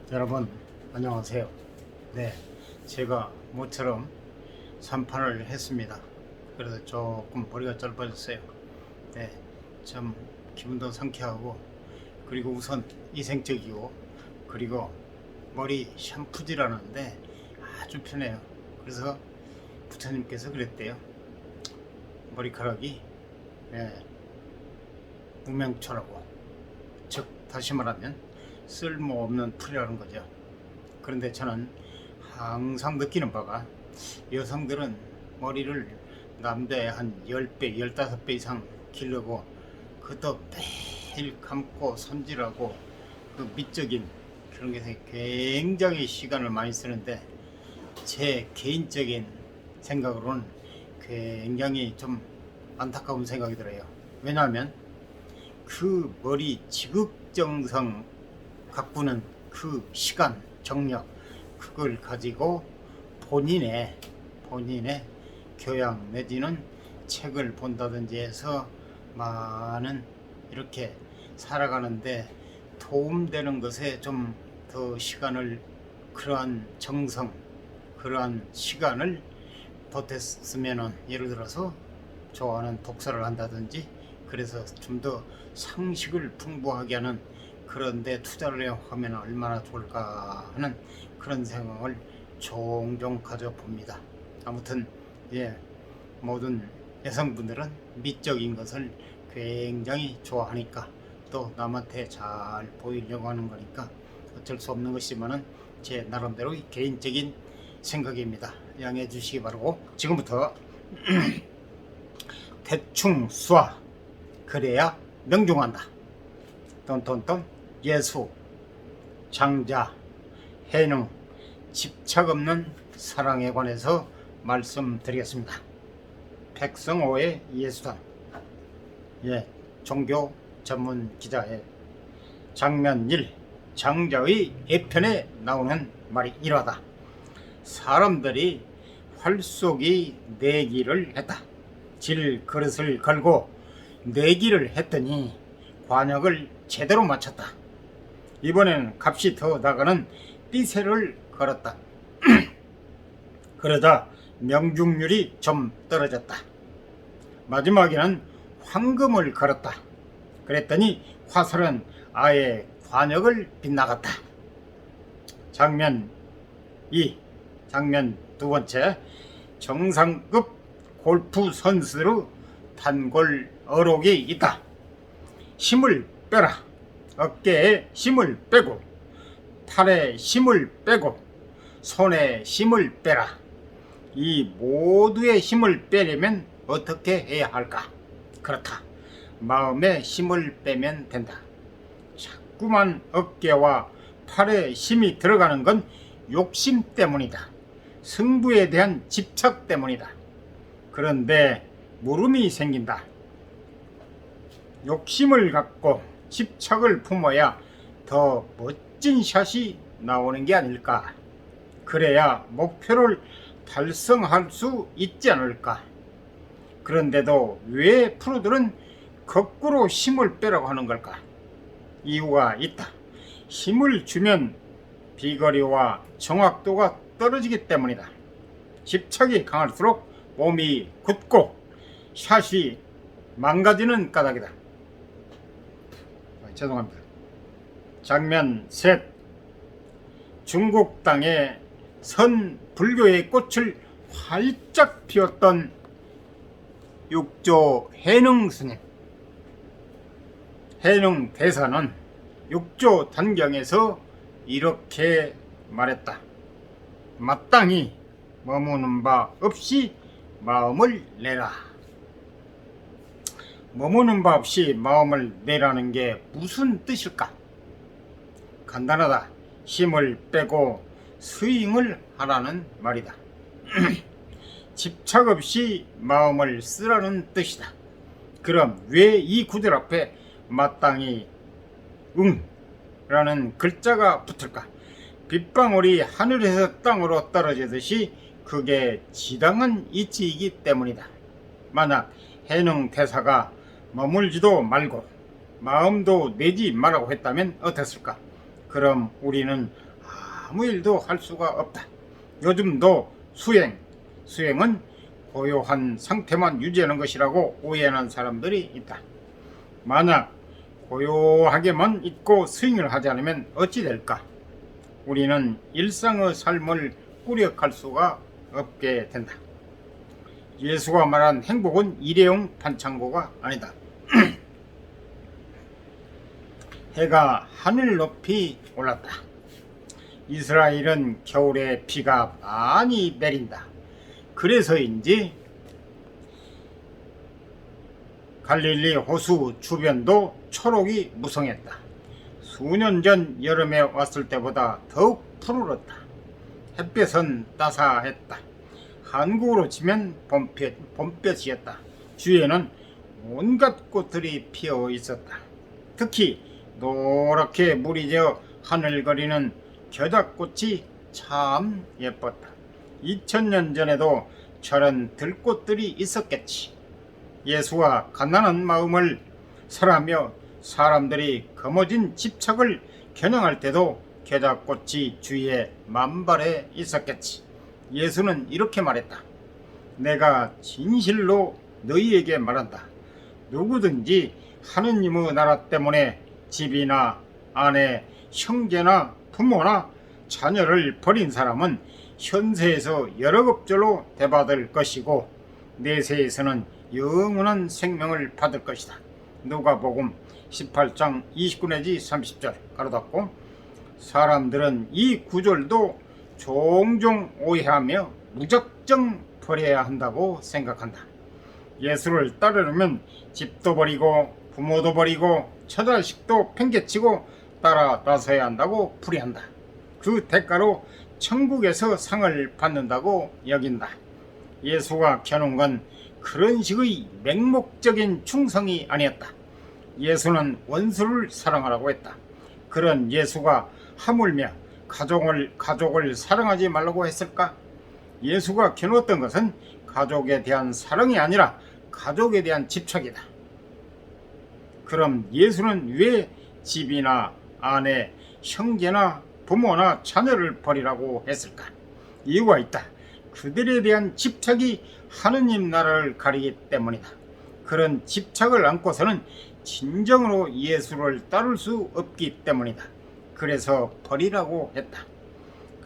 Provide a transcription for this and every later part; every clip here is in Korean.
여러분 안녕하세요. 네, 제가 모처럼 산판을 했습니다. 그래서 조금 머리가 짧아졌어요. 네, 참 기분도 상쾌하고, 그리고 우선 이생적이고, 그리고 머리 샴푸질하는데 아주 편해요. 그래서 부처님께서 그랬대요. 머리카락이 무명초라고, 즉 다시 말하면 쓸모없는 풀이라는 거죠. 그런데 저는 항상 느끼는 바가, 여성들은 머리를 남자의 한 10배, 15배 이상 기르고, 그것도 매일 감고 손질하고, 그 미적인 그런 것에 굉장히 시간을 많이 쓰는데, 제 개인적인 생각으로는 굉장히 좀 안타까운 생각이 들어요. 왜냐하면 그 머리 지극정성 가꾸는 그 시간, 정력, 그걸 가지고 본인의 교양 내지는 책을 본다든지 해서 많은 이렇게 살아가는데 도움되는 것에 좀 더 시간을, 그러한 정성, 그러한 시간을 보탰으면은, 예를 들어서 좋아하는 독서를 한다든지, 그래서 좀 더 상식을 풍부하게 하는 그런 데 투자를 하면 얼마나 좋을까 하는 그런 생각을 종종 가져봅니다. 아무튼 모든 여성분들은 미적인 것을 굉장히 좋아하니까, 또 남한테 잘 보이려고 하는 거니까 어쩔 수 없는 것이지만은 제 나름대로 개인적인 생각입니다. 양해해 주시기 바라고, 지금부터 대충 수화, 그래야 명중한다. 똔똔똔. 예수, 장자, 해능, 집착 없는 사랑에 관해서 말씀드리겠습니다. 백성호의 예수단, 종교 전문 기자의 장면 1, 장자의 예편에 나오는 말이 이러하다. 사람들이 활쏘기 내기를 했다. 질 그릇을 걸고 내기를 했더니 관역을 제대로 맞췄다. 이번에는 값이 더 나가는 띠세를 걸었다. 그러자 명중률이 좀 떨어졌다. 마지막에는 황금을 걸었다. 그랬더니 화살은 아예 관역을 빗나갔다. 장면 2, 장면 두 번째. 정상급 골프 선수로 단골 어록이 있다. 힘을 빼라. 어깨에 힘을 빼고, 팔에 힘을 빼고, 손에 힘을 빼라. 이 모두의 힘을 빼려면 어떻게 해야 할까? 그렇다. 마음에 힘을 빼면 된다. 자꾸만 어깨와 팔에 힘이 들어가는 건 욕심 때문이다. 승부에 대한 집착 때문이다. 그런데 물음이 생긴다. 욕심을 갖고 집착을 품어야 더 멋진 샷이 나오는 게 아닐까? 그래야 목표를 달성할 수 있지 않을까? 그런데도 왜 프로들은 거꾸로 힘을 빼라고 하는 걸까? 이유가 있다. 힘을 주면 비거리와 정확도가 떨어지기 때문이다. 집착이 강할수록 몸이 굳고 샷이 망가지는 까닭이다. 죄송합니다. 장면 셋. 중국 땅에 선 불교의 꽃을 활짝 피웠던 육조 해능 스님. 해능 대사는 육조 단경에서 이렇게 말했다. 마땅히 머무는 바 없이 마음을 내라. 머무는 바 없이 마음을 내라는 게 무슨 뜻일까? 간단하다. 힘을 빼고 스윙을 하라는 말이다. 집착 없이 마음을 쓰라는 뜻이다. 그럼 왜 이 구절 앞에 마땅히 라는 글자가 붙을까? 빗방울이 하늘에서 땅으로 떨어지듯이 그게 지당한 이치이기 때문이다. 만약 해능 대사가 머물지도 말고 마음도 내지 말라고 했다면 어땠을까? 그럼 우리는 아무 일도 할 수가 없다. 요즘도 수행은 고요한 상태만 유지하는 것이라고 오해하는 사람들이 있다. 만약 고요하게만 있고 스윙을 하지 않으면 어찌 될까? 우리는 일상의 삶을 꾸려갈 수가 없게 된다. 예수가 말한 행복은 일회용 반창고가 아니다. 해가 하늘 높이 올랐다. 이스라엘은 겨울에 비가 많이 내린다. 그래서인지 갈릴리 호수 주변도 초록이 무성했다. 수년 전 여름에 왔을 때보다 더욱 푸르렀다. 햇볕은 따사했다. 한국으로 치면 봄볕이었다. 주위에는 온갖 꽃들이 피어 있었다. 특히 노랗게 물이 져 하늘거리는 겨자꽃이 참 예뻤다. 2000년 전에도 저런 들꽃들이 있었겠지. 예수와 가난한 마음을 설하며 사람들이 거머쥔 집착을 겨냥할 때도 겨자꽃이 주위에 만발해 있었겠지. 예수는 이렇게 말했다. 내가 진실로 너희에게 말한다. 누구든지 하느님의 나라 때문에 집이나 아내, 형제나 부모나 자녀를 버린 사람은 현세에서 여러 급절로 대받을 것이고 내세에서는 영원한 생명을 받을 것이다. 누가복음 18장 29 내지 30절 가로닫고. 사람들은 이 구절도 종종 오해하며 무작정 버려야 한다고 생각한다. 예수를 따르려면 집도 버리고 부모도 버리고 처자식도 팽개치고 따라 나서야 한다고 풀이한다. 그 대가로 천국에서 상을 받는다고 여긴다. 예수가 켜놓은 건 그런 식의 맹목적인 충성이 아니었다. 예수는 원수를 사랑하라고 했다. 그런 예수가 하물며 가족을 사랑하지 말라고 했을까? 예수가 켜놓았던 것은 가족에 대한 사랑이 아니라 가족에 대한 집착이다. 그럼 예수는 왜 집이나 아내, 형제나 부모나 자녀를 버리라고 했을까? 이유가 있다. 그들에 대한 집착이 하느님 나라를 가리기 때문이다. 그런 집착을 안고서는 진정으로 예수를 따를 수 없기 때문이다. 그래서 버리라고 했다.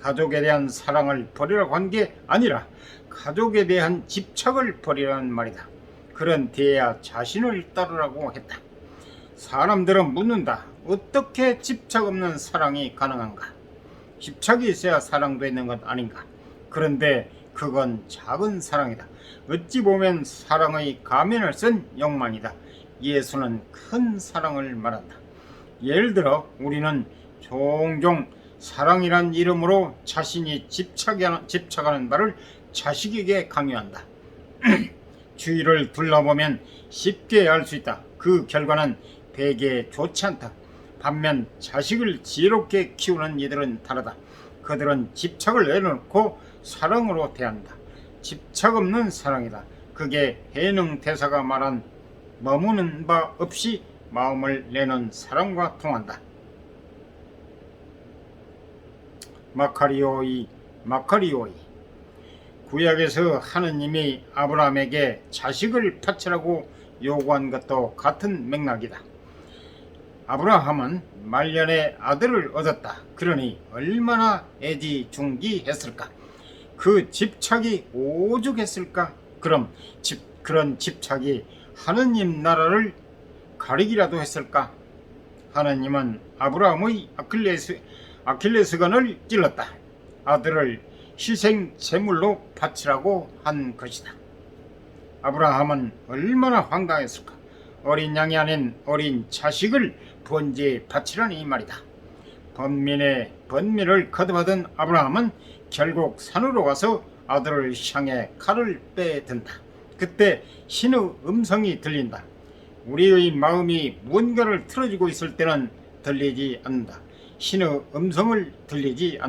가족에 대한 사랑을 버리라고 한 게 아니라 가족에 대한 집착을 버리라는 말이다. 그런 데에야 자신을 따르라고 했다. 사람들은 묻는다. 어떻게 집착 없는 사랑이 가능한가? 집착이 있어야 사랑도 있는 것 아닌가? 그런데 그건 작은 사랑이다. 어찌 보면 사랑의 가면을 쓴 욕망이다. 예수는 큰 사랑을 말한다. 예를 들어 우리는 종종 사랑이란 이름으로 자신이 집착하는 바를 자식에게 강요한다. 주위를 둘러보면 쉽게 알 수 있다. 그 결과는 되게 좋지 않다. 반면 자식을 지혜롭게 키우는 이들은 다르다. 그들은 집착을 내려놓고 사랑으로 대한다. 집착 없는 사랑이다. 그게 해능 대사가 말한 머무는 바 없이 마음을 내는 사랑과 통한다. 마카리오이. 구약에서 하느님이 아브라함에게 자식을 바치라고 요구한 것도 같은 맥락이다. 아브라함은 말년에 아들을 얻었다. 그러니 얼마나 애지중지했을까? 그 집착이 오죽했을까? 그런 집착이 하느님 나라를 가리기라도 했을까? 하느님은 아브라함의 아킬레스건을 찔렀다. 아들을 희생 제물로 바치라고 한 것이다. 아브라함은 얼마나 황당했을까? 어린 양이 아닌 어린 자식을 번제에 바치라니 말이다. 번민을 거듭하던 아브라함은 결국 산으로 가서 아들을 향해 칼을 빼든다. 그때 신의 음성이 들린다. 우리의 마음이 무언가를 틀어지고 있을 때는 들리지 않는다. 신의 음성이 들리지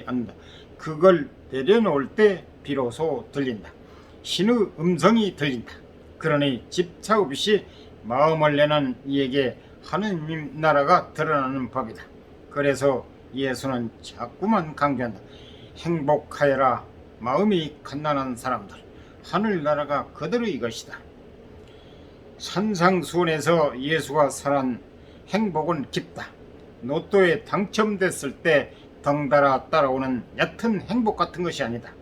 않는다. 그걸 내려놓을 때 비로소 들린다. 신의 음성이 들린다. 그러니 집착 없이 마음을 내는 이에게 하느님 나라가 드러나는 법이다. 그래서 예수는 자꾸만 강조한다. 행복하여라 마음이 간단한 사람들, 하늘나라가 그들의 것이다. 산상수훈에서 예수가 설한 행복은 깊다. 로또에 당첨됐을 때 덩달아 따라오는 얕은 행복 같은 것이 아니다.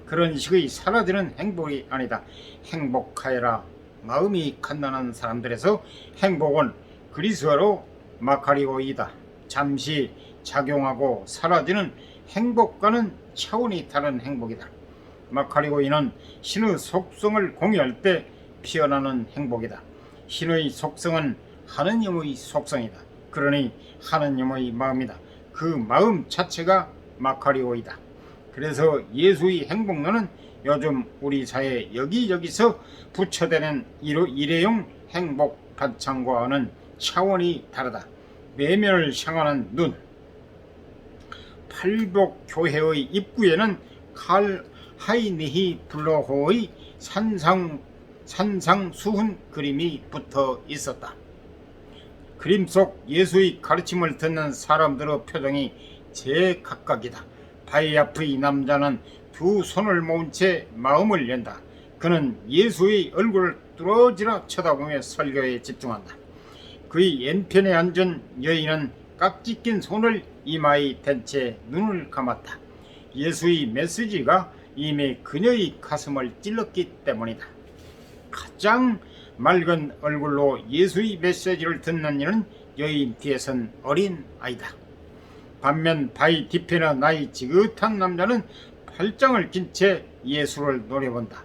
그런 식의 사라지는 행복이 아니다. 행복하여라 마음이 간단한 사람들에서 행복은 그리스어로 마카리오이다. 잠시 작용하고 사라지는 행복과는 차원이 다른 행복이다. 마카리오이는 신의 속성을 공유할 때 피어나는 행복이다. 신의 속성은 하느님의 속성이다. 그러니 하느님의 마음이다. 그 마음 자체가 마카리오이다. 그래서 예수의 행복론은 요즘 우리 사회 여기저기서 부처되는 일회용 행복 반창과는 차원이 다르다. 내면을 향하는 눈. 팔복교회의 입구에는 칼 하이니히 블로호의 산상수훈 그림이 붙어 있었다. 그림 속 예수의 가르침을 듣는 사람들의 표정이 제각각이다. 바이아프의 남자는 두 손을 모은 채 마음을 연다. 그는 예수의 얼굴을 뚫어지라 쳐다보며 설교에 집중한다. 그의 왼편에 앉은 여인은 깍지 낀 손을 이마에 댄 채 눈을 감았다. 예수의 메시지가 이미 그녀의 가슴을 찔렀기 때문이다. 가장 맑은 얼굴로 예수의 메시지를 듣는 이는 여인 뒤에 선 어린 아이다. 반면 바위 뒤편의 나이 지긋한 남자는 팔짱을 낀 채 예수를 노려본다.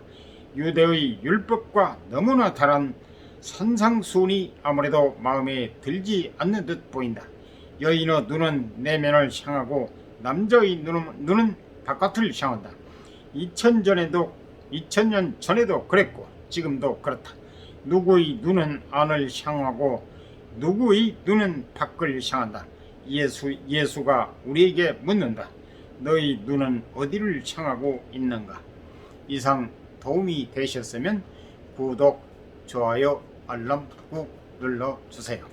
유대의 율법과 너무나 다른 산상수훈이 아무래도 마음에 들지 않는 듯 보인다. 여인의 눈은 내면을 향하고 남자의 눈은 바깥을 향한다. 2000년 전에도 그랬고 지금도 그렇다. 누구의 눈은 안을 향하고 누구의 눈은 밖을 향한다. 예수가 우리에게 묻는다. 너희 눈은 어디를 향하고 있는가? 이상 도움이 되셨으면 구독, 좋아요, 알람 꾹 눌러주세요.